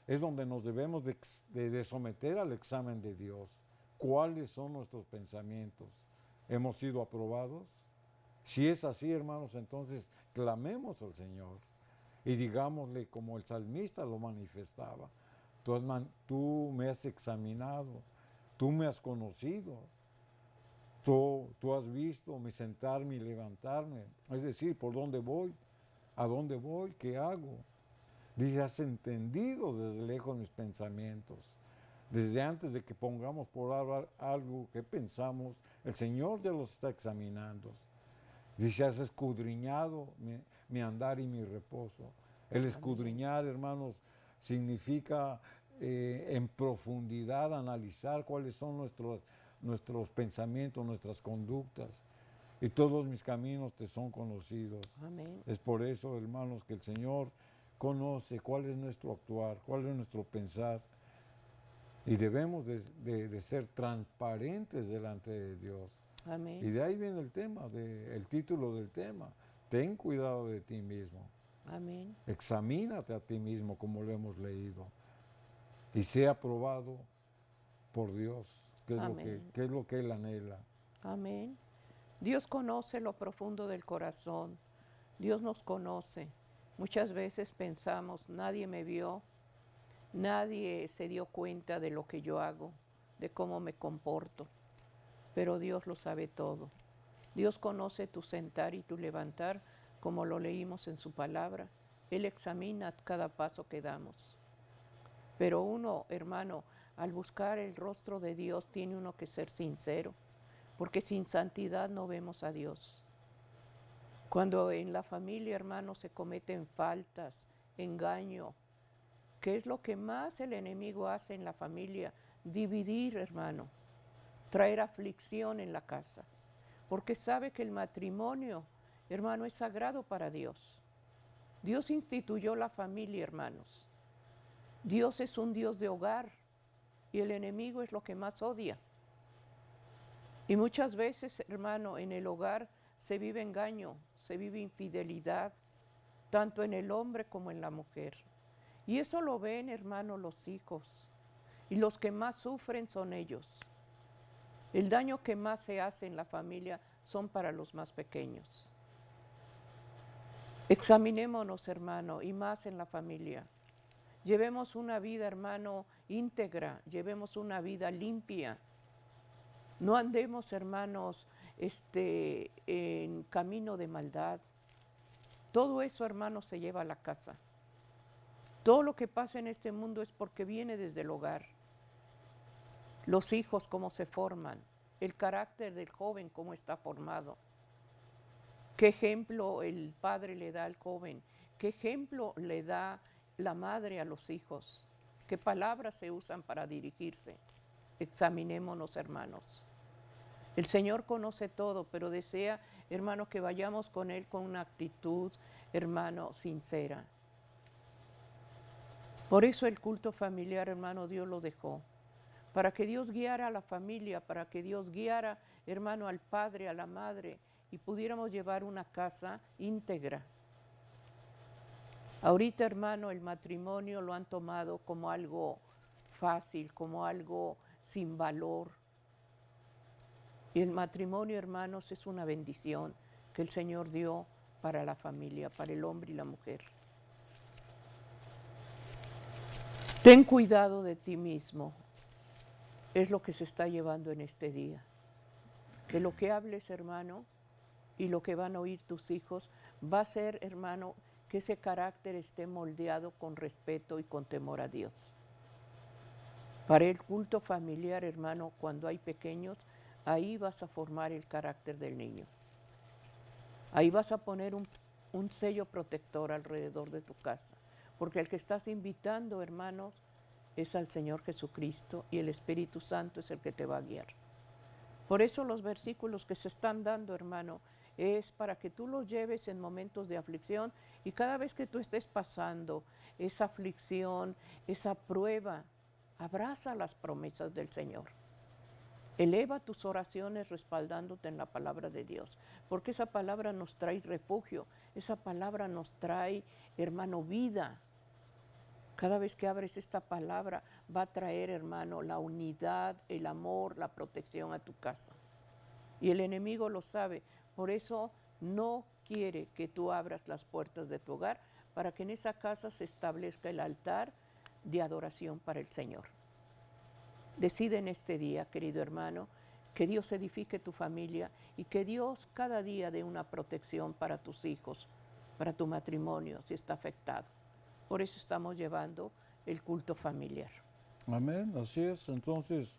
es donde nos debemos de someter al examen de Dios. ¿Cuáles son nuestros pensamientos? ¿Hemos sido aprobados? Si es así, hermanos, entonces clamemos al Señor y digámosle como el salmista lo manifestaba. Tú me has examinado, tú me has conocido, tú has visto mi sentarme y levantarme. Es decir, ¿por dónde voy? ¿A dónde voy? ¿Qué hago? Dice, has entendido desde lejos mis pensamientos. Desde antes de que pongamos por hablar algo que pensamos, el Señor ya los está examinando. Dice, has escudriñado mi andar y mi reposo. El escudriñar, hermanos, significa en profundidad analizar cuáles son nuestros pensamientos, nuestras conductas. Y todos mis caminos te son conocidos. Amén. Es por eso, hermanos, que el Señor conoce cuál es nuestro actuar, cuál es nuestro pensar. Y debemos de ser transparentes delante de Dios. Amén. Y de ahí viene el tema, el título del tema. Ten cuidado de ti mismo. Amén. Examínate a ti mismo, como lo hemos leído. Y sea aprobado por Dios, que es lo que Él anhela. Amén. Dios conoce lo profundo del corazón. Dios nos conoce. Muchas veces pensamos, nadie me vio, nadie se dio cuenta de lo que yo hago, de cómo me comporto. Pero Dios lo sabe todo. Dios conoce tu sentar y tu levantar, como lo leímos en su palabra. Él examina cada paso que damos. Pero uno, hermano, al buscar el rostro de Dios, tiene uno que ser sincero, porque sin santidad no vemos a Dios. Cuando en la familia, hermano, se cometen faltas, engaño, ¿qué es lo que más el enemigo hace en la familia? Dividir, hermano, traer aflicción en la casa, porque sabe que el matrimonio, hermano, es sagrado para Dios. Dios instituyó la familia, hermanos. Dios es un Dios de hogar y el enemigo es lo que más odia. Y muchas veces, hermano, en el hogar se vive engaño, se vive infidelidad, tanto en el hombre como en la mujer. Y eso lo ven, hermano, los hijos. Y los que más sufren son ellos. El daño que más se hace en la familia son para los más pequeños. Examinémonos, hermano, y más en la familia. Llevemos una vida, hermano, íntegra, llevemos una vida limpia. No andemos, hermanos, en camino de maldad. Todo eso, hermano, se lleva a la casa. Todo lo que pasa en este mundo es porque viene desde el hogar. Los hijos, cómo se forman, el carácter del joven, cómo está formado. ¿Qué ejemplo el padre le da al joven? ¿Qué ejemplo le da la madre a los hijos? ¿Qué palabras se usan para dirigirse? Examinémonos, hermanos. El Señor conoce todo, pero desea, hermano, que vayamos con Él con una actitud, hermano, sincera. Por eso el culto familiar, hermano, Dios lo dejó. Para que Dios guiara a la familia, para que Dios guiara, hermano, al padre, a la madre, y pudiéramos llevar una casa íntegra. Ahorita, hermano, el matrimonio lo han tomado como algo fácil, como algo sin valor. Y el matrimonio, hermanos, es una bendición que el Señor dio para la familia, para el hombre y la mujer. Ten cuidado de ti mismo, es lo que se está llevando en este día. Que lo que hables, hermano, y lo que van a oír tus hijos, va a ser, hermano, que ese carácter esté moldeado con respeto y con temor a Dios. Para el culto familiar, hermano, cuando hay pequeños, ahí vas a formar el carácter del niño. Ahí vas a poner un sello protector alrededor de tu casa, porque el que estás invitando, hermanos, es al Señor Jesucristo y el Espíritu Santo es el que te va a guiar. Por eso los versículos que se están dando, hermano, es para que tú los lleves en momentos de aflicción y cada vez que tú estés pasando esa aflicción, esa prueba, abraza las promesas del Señor. Eleva tus oraciones respaldándote en la palabra de Dios, porque esa palabra nos trae refugio, esa palabra nos trae, hermano, vida. Cada vez que abres esta palabra va a traer, hermano, la unidad, el amor, la protección a tu casa. Y el enemigo lo sabe, por eso no quiere que tú abras las puertas de tu hogar para que en esa casa se establezca el altar de adoración para el Señor. Decide en este día, querido hermano, que Dios edifique tu familia y que Dios cada día dé una protección para tus hijos, para tu matrimonio, si está afectado. Por eso estamos llevando el culto familiar. Amén, así es. Entonces,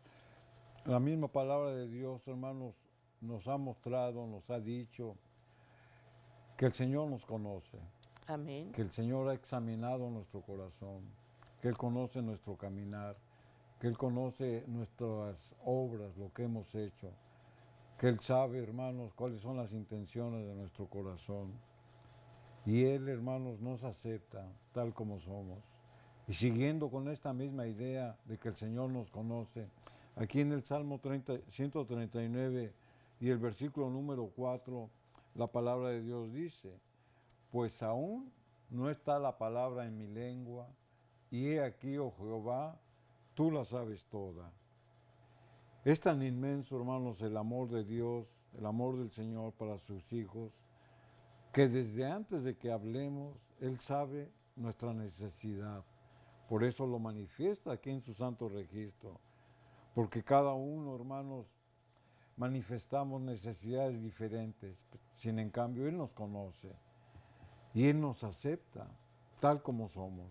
la misma palabra de Dios, hermanos, nos ha mostrado, nos ha dicho que el Señor nos conoce. Amén. Que el Señor ha examinado nuestro corazón, que Él conoce nuestro caminar, que Él conoce nuestras obras, lo que hemos hecho, que Él sabe, hermanos, cuáles son las intenciones de nuestro corazón. Y Él, hermanos, nos acepta tal como somos. Y siguiendo con esta misma idea de que el Señor nos conoce, aquí en el Salmo 139 y el versículo número 4, la palabra de Dios dice: pues aún no está la palabra en mi lengua, y he aquí, oh Jehová, tú la sabes toda. Es tan inmenso, hermanos, el amor de Dios, el amor del Señor para sus hijos, que desde antes de que hablemos, Él sabe nuestra necesidad. Por eso lo manifiesta aquí en su santo registro, porque cada uno, hermanos, manifestamos necesidades diferentes, sin en cambio Él nos conoce y Él nos acepta tal como somos,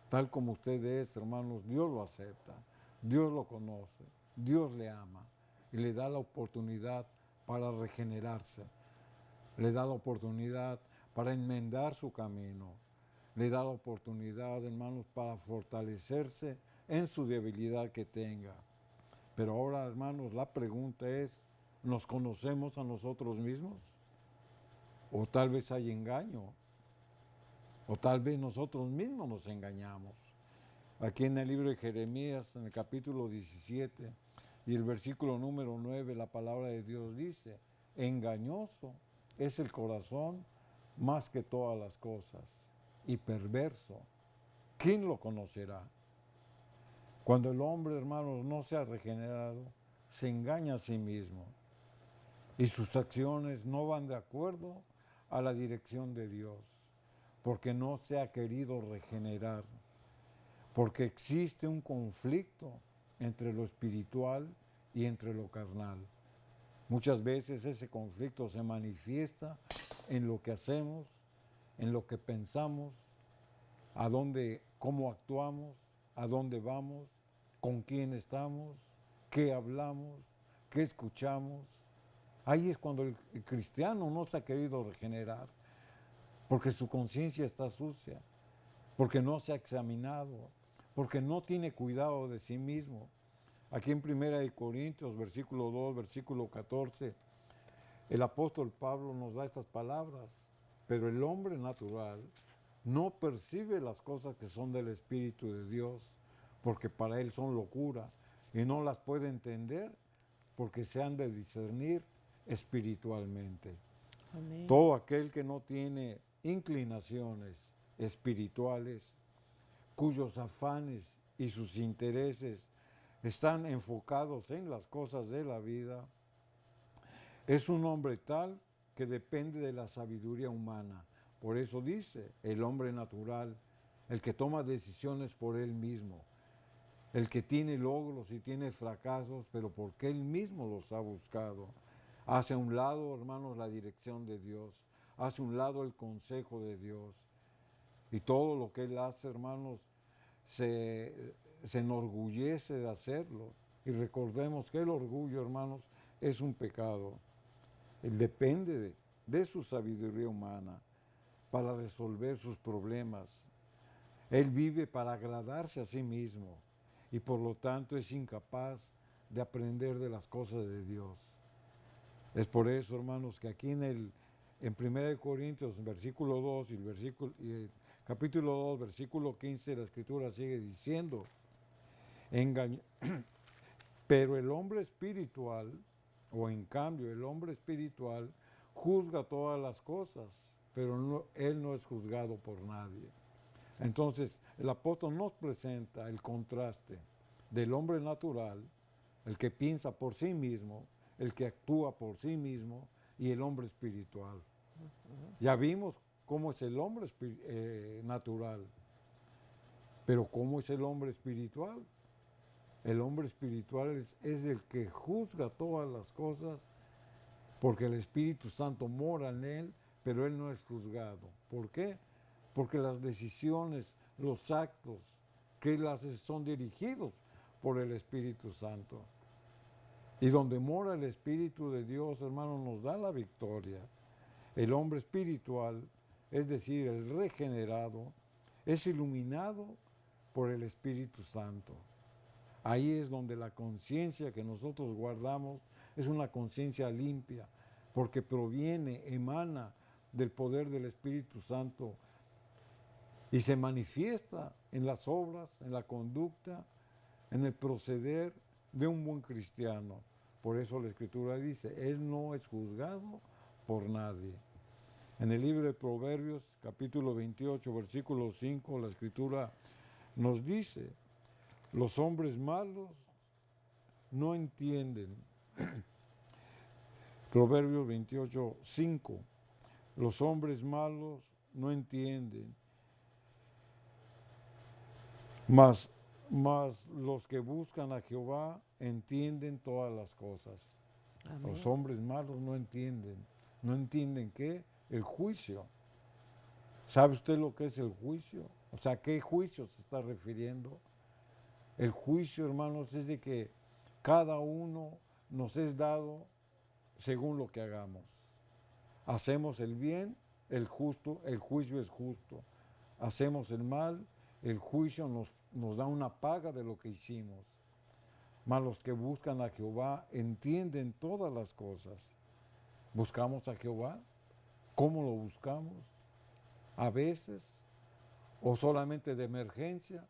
tal como usted es, hermanos. Dios lo acepta, Dios lo conoce, Dios le ama y le da la oportunidad para regenerarse, le da la oportunidad para enmendar su camino, le da la oportunidad, hermanos, para fortalecerse en su debilidad que tenga. Pero ahora, hermanos, la pregunta es, ¿nos conocemos a nosotros mismos? O tal vez hay engaño, o tal vez nosotros mismos nos engañamos. Aquí en el libro de Jeremías, en el capítulo 17 y el versículo número 9, la palabra de Dios dice: engañoso es el corazón más que todas las cosas, y perverso, ¿quién lo conocerá? Cuando el hombre, hermanos, no se ha regenerado, se engaña a sí mismo y sus acciones no van de acuerdo a la dirección de Dios, porque no se ha querido regenerar, porque existe un conflicto entre lo espiritual y entre lo carnal. Muchas veces ese conflicto se manifiesta en lo que hacemos, en lo que pensamos, cómo actuamos, a dónde vamos, con quién estamos, qué hablamos, qué escuchamos. Ahí es cuando el cristiano no se ha querido regenerar, porque su conciencia está sucia, porque no se ha examinado, porque no tiene cuidado de sí mismo. Aquí en 1 Corintios, versículo 2, versículo 14, el apóstol Pablo nos da estas palabras: pero el hombre natural no percibe las cosas que son del Espíritu de Dios, porque para él son locura y no las puede entender porque se han de discernir espiritualmente. Amén. Todo aquel que no tiene inclinaciones espirituales, cuyos afanes y sus intereses están enfocados en las cosas de la vida, es un hombre tal que depende de la sabiduría humana. Por eso dice, el hombre natural, el que toma decisiones por él mismo, el que tiene logros y tiene fracasos, pero porque él mismo los ha buscado. Hace a un lado, hermanos, la dirección de Dios, hace a un lado el consejo de Dios. Y todo lo que él hace, hermanos, se enorgullece de hacerlo. Y recordemos que el orgullo, hermanos, es un pecado. Él depende de su sabiduría humana para resolver sus problemas. Él vive para agradarse a sí mismo y por lo tanto es incapaz de aprender de las cosas de Dios. Es por eso, hermanos, que aquí en 1 Corintios, versículo 2 y capítulo 2, versículo 15, la Escritura sigue diciendo, pero el hombre espiritual, o en cambio el hombre espiritual, juzga todas las cosas, pero él no es juzgado por nadie. Entonces, el apóstol nos presenta el contraste del hombre natural, el que piensa por sí mismo, el que actúa por sí mismo, y el hombre espiritual. Ya vimos cómo es el hombre natural, pero ¿cómo es el hombre espiritual? El hombre espiritual es el que juzga todas las cosas, porque el Espíritu Santo mora en él, pero él no es juzgado. ¿Por qué? Porque las decisiones, los actos que él hace son dirigidos por el Espíritu Santo. Y donde mora el Espíritu de Dios, hermano, nos da la victoria. El hombre espiritual, es decir, el regenerado, es iluminado por el Espíritu Santo. Ahí es donde la conciencia que nosotros guardamos es una conciencia limpia, porque proviene, emana del poder del Espíritu Santo y se manifiesta en las obras, en la conducta, en el proceder de un buen cristiano. Por eso la Escritura dice, él no es juzgado por nadie. En el libro de Proverbios, capítulo 28, versículo 5, la Escritura nos dice, los hombres malos no entienden. Proverbios 28, 5. Los hombres malos no entienden, mas los que buscan a Jehová entienden todas las cosas. Amén. Los hombres malos no entienden. ¿No entienden qué? El juicio. ¿Sabe usted lo que es el juicio? O sea, ¿a qué juicio se está refiriendo? El juicio, hermanos, es de que cada uno nos es dado según lo que hagamos. Hacemos el bien, el juicio es justo. Hacemos el mal, el juicio nos da una paga de lo que hicimos. Mas los que buscan a Jehová entienden todas las cosas. ¿Buscamos a Jehová? ¿Cómo lo buscamos? A veces, o solamente de emergencia,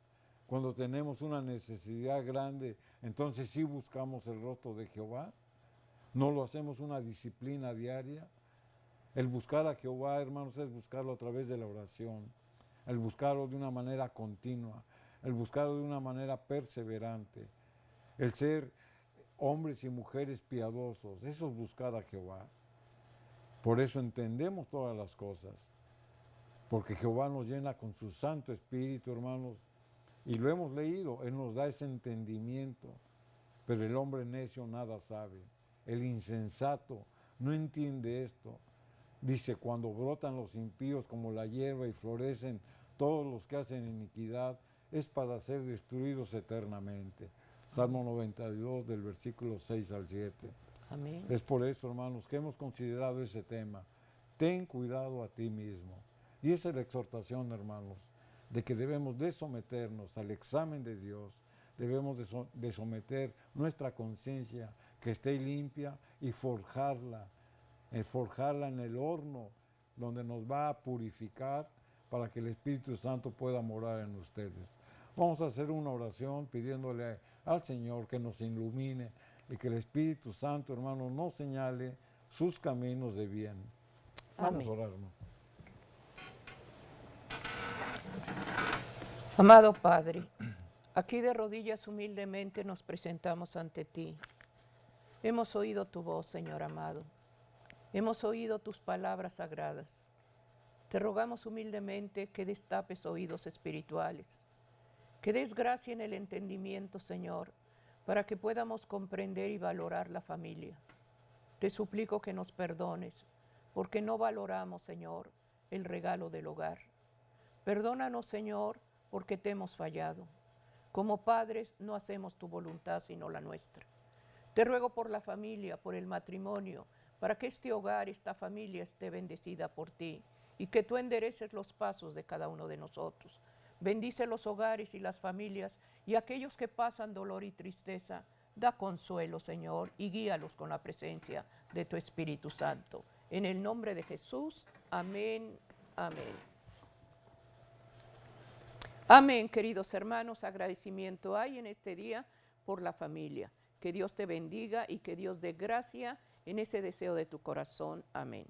cuando tenemos una necesidad grande, entonces sí buscamos el rostro de Jehová. No lo hacemos una disciplina diaria. El buscar a Jehová, hermanos, es buscarlo a través de la oración, el buscarlo de una manera continua, el buscarlo de una manera perseverante, el ser hombres y mujeres piadosos, eso es buscar a Jehová. Por eso entendemos todas las cosas, porque Jehová nos llena con su Santo Espíritu, hermanos, y lo hemos leído, Él nos da ese entendimiento, pero el hombre necio nada sabe, el insensato no entiende esto. Dice, cuando brotan los impíos como la hierba y florecen todos los que hacen iniquidad, es para ser destruidos eternamente. Salmo 92 del versículo 6 al 7. Amén. Es por eso, hermanos, que hemos considerado ese tema. Ten cuidado a ti mismo. Y esa es la exhortación, hermanos, de que debemos de someternos al examen de Dios, debemos de someter nuestra conciencia que esté limpia y forjarla en el horno donde nos va a purificar para que el Espíritu Santo pueda morar en ustedes. Vamos a hacer una oración pidiéndole al Señor que nos ilumine y que el Espíritu Santo, hermano, nos señale sus caminos de bien. Vamos Amén. a orar, hermano. Amado Padre, aquí de rodillas humildemente nos presentamos ante ti. Hemos oído tu voz, Señor amado. Hemos oído tus palabras sagradas. Te rogamos humildemente que destapes oídos espirituales, que des gracia en el entendimiento, Señor, para que podamos comprender y valorar la familia. Te suplico que nos perdones, porque no valoramos, Señor, el regalo del hogar. Perdónanos, Señor, porque te hemos fallado. Como padres no hacemos tu voluntad sino la nuestra. Te ruego por la familia, por el matrimonio, para que este hogar, esta familia esté bendecida por ti y que tú endereces los pasos de cada uno de nosotros. Bendice los hogares y las familias y aquellos que pasan dolor y tristeza. Da consuelo, Señor, y guíalos con la presencia de tu Espíritu Santo. En el nombre de Jesús, amén, amén. Amén, queridos hermanos, agradecimiento hay en este día por la familia. Que Dios te bendiga y que Dios dé gracia en ese deseo de tu corazón. Amén.